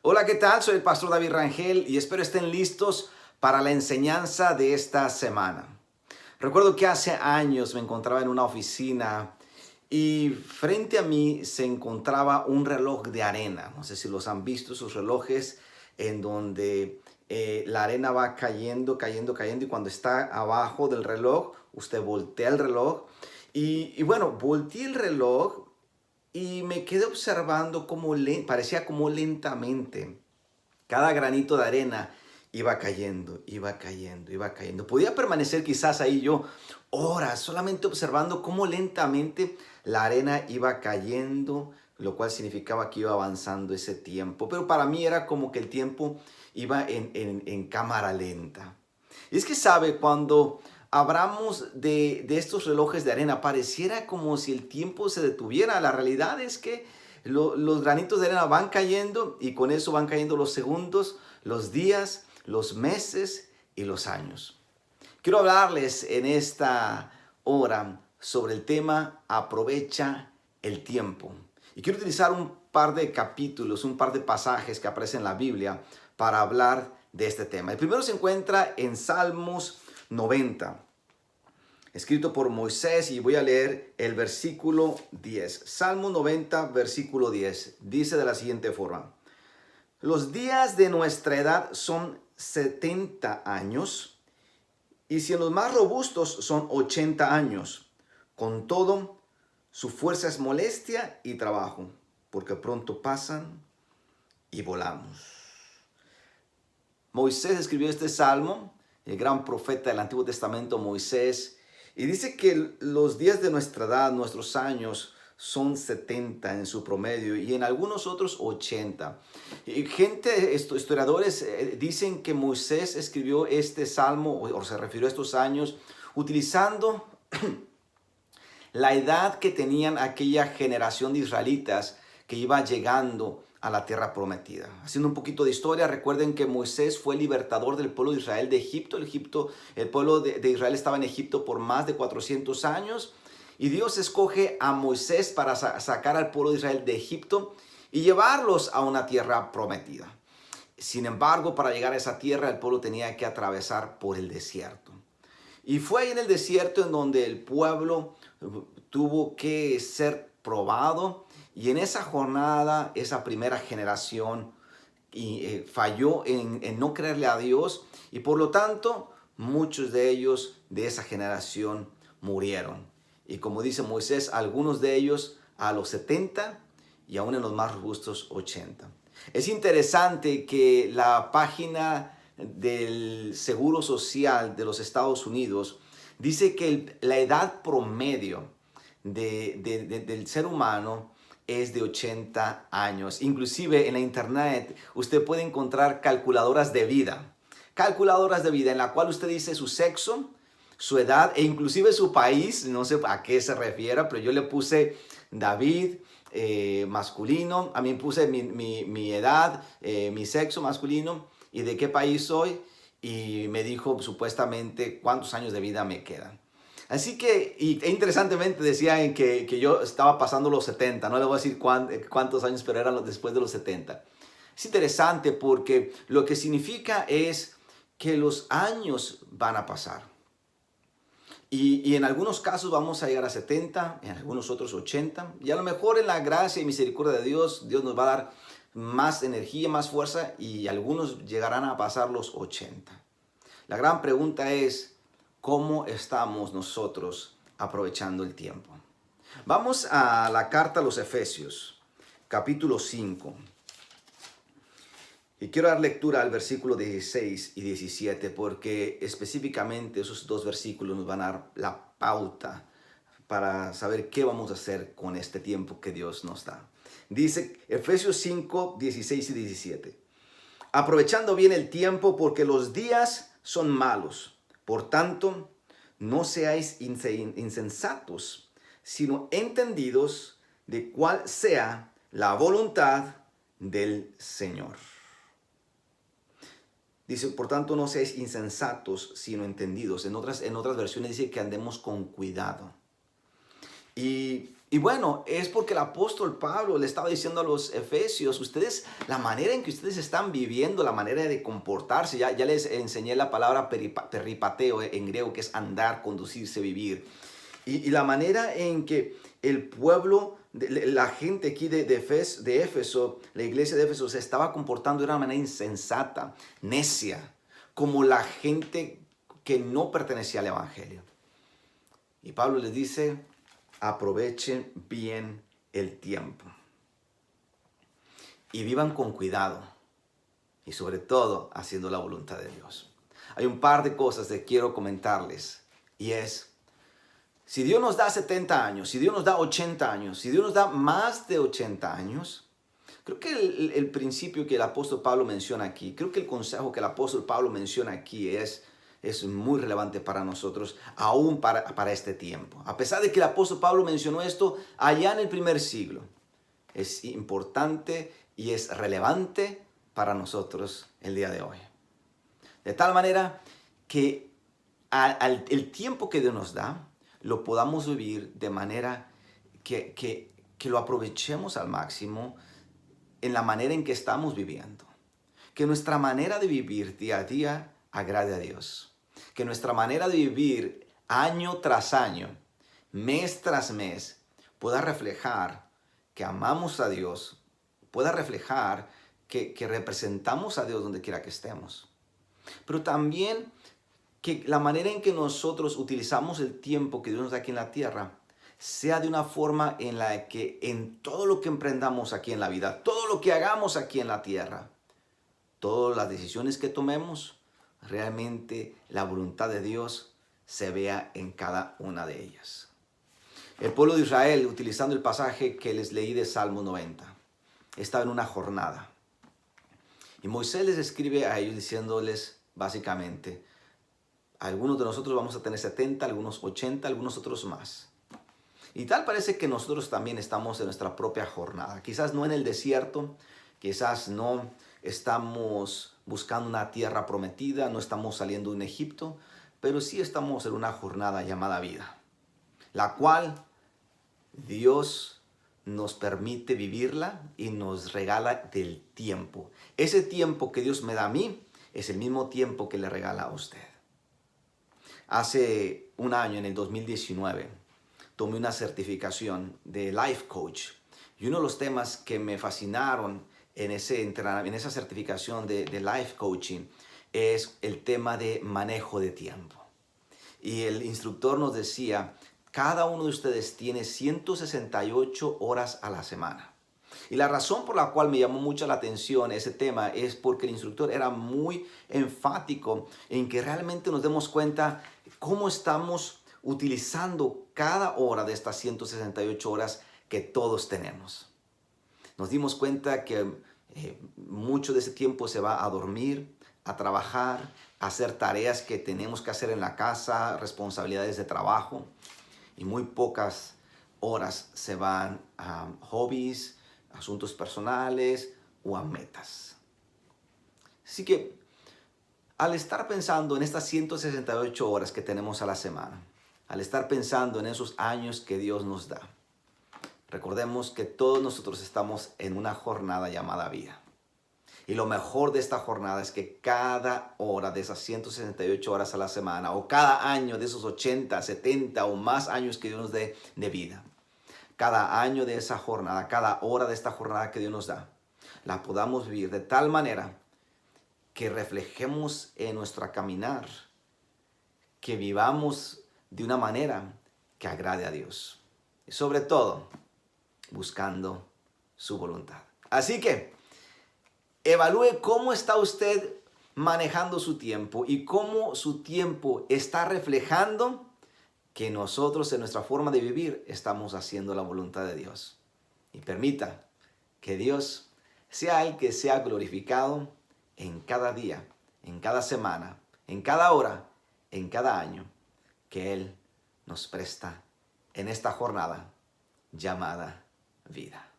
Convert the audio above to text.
Hola, ¿qué tal? Soy el pastor David Rangel y espero estén listos para la enseñanza de esta semana. Recuerdo que hace años me encontraba en una oficina y frente a mí se encontraba un reloj de arena. No sé si los han visto, esos relojes en donde la arena va cayendo, cayendo, cayendo y cuando está abajo del reloj, usted voltea el reloj. Y bueno, volteé el reloj y me quedé observando cómo parecía como lentamente cada granito de arena iba cayendo, iba cayendo, iba cayendo. Podía permanecer quizás ahí yo horas solamente observando cómo lentamente la arena iba cayendo, lo cual significaba que iba avanzando ese tiempo. Pero para mí era como que el tiempo iba en cámara lenta. Y es que sabe, cuando hablamos de estos relojes de arena, pareciera como si el tiempo se detuviera. La realidad es que los granitos de arena van cayendo y con eso van cayendo los segundos, los días, los meses y los años. Quiero hablarles en esta hora sobre el tema aprovecha el tiempo. Y quiero utilizar un par de capítulos, un par de pasajes que aparecen en la Biblia para hablar de este tema. El primero se encuentra en Salmos 90, escrito por Moisés, y voy a leer el versículo 10. Salmo 90, versículo 10. Dice de la siguiente forma: los días de nuestra edad son 70 años, y si en los más robustos son 80 años. Con todo, su fuerza es molestia y trabajo, porque pronto pasan y volamos. Moisés escribió este salmo, el gran profeta del Antiguo Testamento, Moisés, y dice que los días de nuestra edad, nuestros años, son 70 en su promedio y en algunos otros 80. Y historiadores dicen que Moisés escribió este salmo o se refirió a estos años utilizando la edad que tenían aquella generación de israelitas que iba llegando a la tierra prometida. Haciendo un poquito de historia, recuerden que Moisés fue libertador del pueblo de Israel de Egipto. El pueblo de Israel estaba en Egipto por más de 400 años y Dios escoge a Moisés para sacar al pueblo de Israel de Egipto y llevarlos a una tierra prometida. Sin embargo, para llegar a esa tierra, el pueblo tenía que atravesar por el desierto. Y fue ahí en el desierto en donde el pueblo tuvo que ser probado. Y en esa jornada, esa primera generación falló en no creerle a Dios. Y por lo tanto, muchos de ellos de esa generación murieron. Y como dice Moisés, algunos de ellos a los 70 y aún en los más robustos 80. Es interesante que la página del Seguro Social de los Estados Unidos dice que la edad promedio del ser humano es de 80 años. Inclusive en la internet usted puede encontrar calculadoras de vida. Calculadoras de vida en la cual usted dice su sexo, su edad e inclusive su país. No sé a qué se refiera, pero yo le puse David, masculino. A mí puse mi edad, mi sexo masculino y de qué país soy. Y me dijo supuestamente cuántos años de vida me quedan. Así que, interesantemente decía que yo estaba pasando los 70, no le voy a decir cuántos años, pero eran después de los 70. Es interesante porque lo que significa es que los años van a pasar. Y en algunos casos vamos a llegar a 70, en algunos otros 80. Y a lo mejor en la gracia y misericordia de Dios, Dios nos va a dar más energía, más fuerza y algunos llegarán a pasar los 80. La gran pregunta es, ¿cómo estamos nosotros aprovechando el tiempo? Vamos a la carta a los Efesios, capítulo 5. Y quiero dar lectura al versículo 16 y 17 porque específicamente esos dos versículos nos van a dar la pauta para saber qué vamos a hacer con este tiempo que Dios nos da. Dice Efesios 5, 16 y 17. Aprovechando bien el tiempo porque los días son malos. Por tanto, no seáis insensatos, sino entendidos de cuál sea la voluntad del Señor. Dice, por tanto, no seáis insensatos, sino entendidos. En otras versiones dice que andemos con cuidado. Y Y bueno, es porque el apóstol Pablo le estaba diciendo a los efesios, ustedes, la manera en que ustedes están viviendo, la manera de comportarse, ya les enseñé la palabra peripateo en griego, que es andar, conducirse, vivir. Y la manera en que el pueblo, la gente aquí de Éfeso, la iglesia de Éfeso, se estaba comportando de una manera insensata, necia, como la gente que no pertenecía al evangelio. Y Pablo les dice, aprovechen bien el tiempo y vivan con cuidado y sobre todo haciendo la voluntad de Dios. Hay un par de cosas que quiero comentarles y es, si Dios nos da 70 años, si Dios nos da 80 años, si Dios nos da más de 80 años, creo que el principio que el apóstol Pablo menciona aquí, creo que el consejo que el apóstol Pablo menciona aquí es muy relevante para nosotros, aún para este tiempo. A pesar de que el apóstol Pablo mencionó esto allá en el primer siglo, es importante y es relevante para nosotros el día de hoy. De tal manera que el tiempo que Dios nos da, lo podamos vivir de manera que lo aprovechemos al máximo en la manera en que estamos viviendo. Que nuestra manera de vivir día a día agrade a Dios. Que nuestra manera de vivir año tras año, mes tras mes, pueda reflejar que amamos a Dios, pueda reflejar que representamos a Dios donde quiera que estemos. Pero también que la manera en que nosotros utilizamos el tiempo que Dios nos da aquí en la tierra sea de una forma en la que en todo lo que emprendamos aquí en la vida, todo lo que hagamos aquí en la tierra, todas las decisiones que tomemos, realmente la voluntad de Dios se vea en cada una de ellas. El pueblo de Israel, utilizando el pasaje que les leí de Salmo 90, estaba en una jornada. Y Moisés les escribe a ellos diciéndoles básicamente, algunos de nosotros vamos a tener 70, algunos 80, algunos otros más. Y tal parece que nosotros también estamos en nuestra propia jornada. Quizás no en el desierto, quizás no estamos buscando una tierra prometida, no estamos saliendo de un Egipto, pero sí estamos en una jornada llamada vida, la cual Dios nos permite vivirla y nos regala del tiempo. Ese tiempo que Dios me da a mí es el mismo tiempo que le regala a usted. Hace un año, en el 2019, tomé una certificación de Life Coach. Y uno de los temas que me fascinaron en esa certificación de Life Coaching es el tema de manejo de tiempo. Y el instructor nos decía, cada uno de ustedes tiene 168 horas a la semana. Y la razón por la cual me llamó mucho la atención ese tema es porque el instructor era muy enfático en que realmente nos demos cuenta cómo estamos utilizando cada hora de estas 168 horas que todos tenemos. Nos dimos cuenta que mucho de ese tiempo se va a dormir, a trabajar, a hacer tareas que tenemos que hacer en la casa, responsabilidades de trabajo, y muy pocas horas se van a hobbies, asuntos personales o a metas. Así que al estar pensando en estas 168 horas que tenemos a la semana, al estar pensando en esos años que Dios nos da, recordemos que todos nosotros estamos en una jornada llamada vida. Y lo mejor de esta jornada es que cada hora de esas 168 horas a la semana, o cada año de esos 80, 70 o más años que Dios nos dé de vida, cada año de esa jornada, cada hora de esta jornada que Dios nos da, la podamos vivir de tal manera que reflejemos en nuestra caminar, que vivamos de una manera que agrade a Dios. Y sobre todo, buscando su voluntad. Así que, evalúe cómo está usted manejando su tiempo y cómo su tiempo está reflejando que nosotros en nuestra forma de vivir estamos haciendo la voluntad de Dios. Y permita que Dios sea el que sea glorificado en cada día, en cada semana, en cada hora, en cada año que Él nos presta en esta jornada llamada vida.